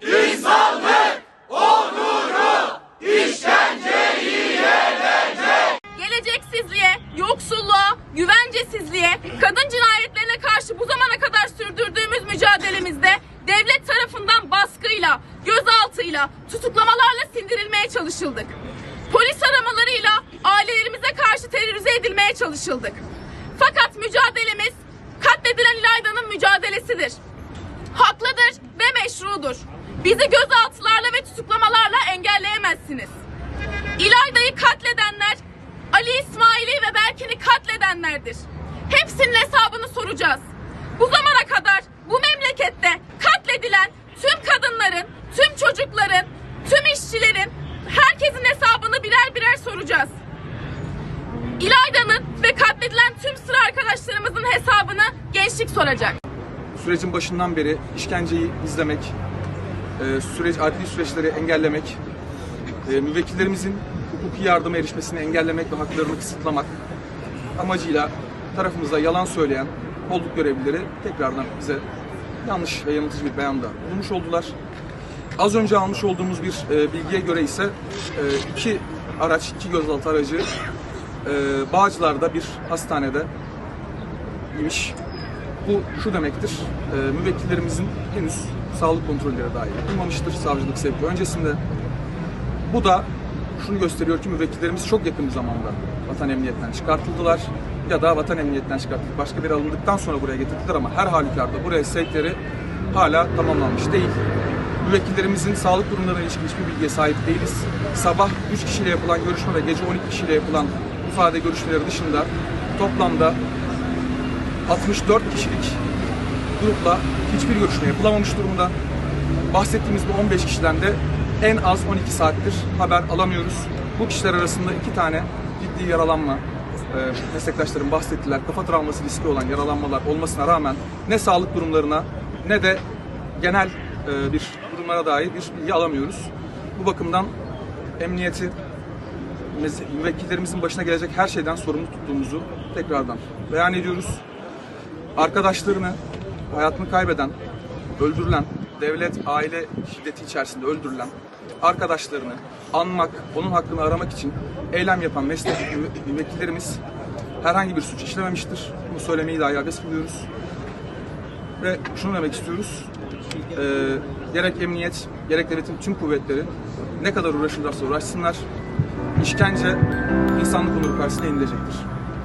İnsanlık onuru işkenceyi yenecek. Geleceksizliğe, yoksulluğa, güvencesizliğe, kadın cinayetlerine karşı bu zamana kadar sürdürdüğümüz mücadelemizde devlet tarafından baskıyla, gözaltıyla, tutuklamalarla sindirilmeye çalışıldık. Polis aramalarıyla ailelerimize karşı terörize edilmeye çalışıldık. Fakat mücadelemiz katledilen İlayda'nın mücadelesidir. Haklıdır ve meşrudur. Bizi gözaltılarla ve tutuklamalarla engelleyemezsiniz. İlayda'yı katledenler, Ali İsmail'i ve Berkin'i katledenlerdir. Hepsinin hesabını soracağız. Bu zamana kadar bu memlekette katledilen tüm kadınların, tüm çocukların, tüm işçilerin, herkesin hesabını birer birer soracağız. İlayda'nın ve katledilen tüm sıra arkadaşlarımızın hesabını gençlik soracak. Sürecin başından beri işkenceyi izlemek, adli süreçleri engellemek, müvekkillerimizin hukuki yardıma erişmesini engellemek ve haklarını kısıtlamak amacıyla tarafımızda yalan söyleyen kolluk görevlileri tekrardan bize yanlış ve yanıltıcı bir beyanda bulunmuş oldular. Az önce almış olduğumuz bir bilgiye göre ise iki gözaltı aracı Bağcılar'da bir hastanede imiş. Bu şu demektir, müvekkillerimizin henüz sağlık kontrolleri dahi yapılmamıştır savcılık sevki öncesinde. Bu da şunu gösteriyor ki müvekkillerimiz çok yakın bir zamanda vatan emniyetten çıkartıldılar ya da vatan emniyetten çıkartılıp başka bir alındıktan sonra buraya getirdiler ama her halükarda buraya sevkleri hala tamamlanmış değil. Müvekkillerimizin sağlık durumlarına ilişkin hiçbir bilgiye sahip değiliz. Sabah 3 kişiyle yapılan görüşme ve gece 12 kişiyle yapılan ifade görüşmeleri dışında toplamda 64 kişilik grupla hiçbir görüşme yapılamamış durumda. Bahsettiğimiz bu 15 kişiden de en az 12 saattir haber alamıyoruz. Bu kişiler arasında 2 tane ciddi yaralanma, meslektaşlarım bahsettiler, kafa travması riski olan yaralanmalar olmasına rağmen ne sağlık durumlarına ne de genel bir durumlara dair bir bilgi alamıyoruz. Bu bakımdan emniyeti, müvekkillerimizin başına gelecek her şeyden sorumlu tuttuğumuzu tekrardan beyan ediyoruz. Arkadaşlarını, hayatını kaybeden, öldürülen, devlet, aile şiddeti içerisinde öldürülen arkadaşlarını anmak, onun hakkını aramak için eylem yapan meslek müvekkillerimiz herhangi bir suç işlememiştir. Bunu söylemeyi dahi abes buluyoruz. Ve şunu demek istiyoruz, gerek emniyet, gerek devletin tüm kuvvetleri ne kadar uğraşırlarsa uğraşsınlar, işkence insanlık onuru karşısında yenilecektir.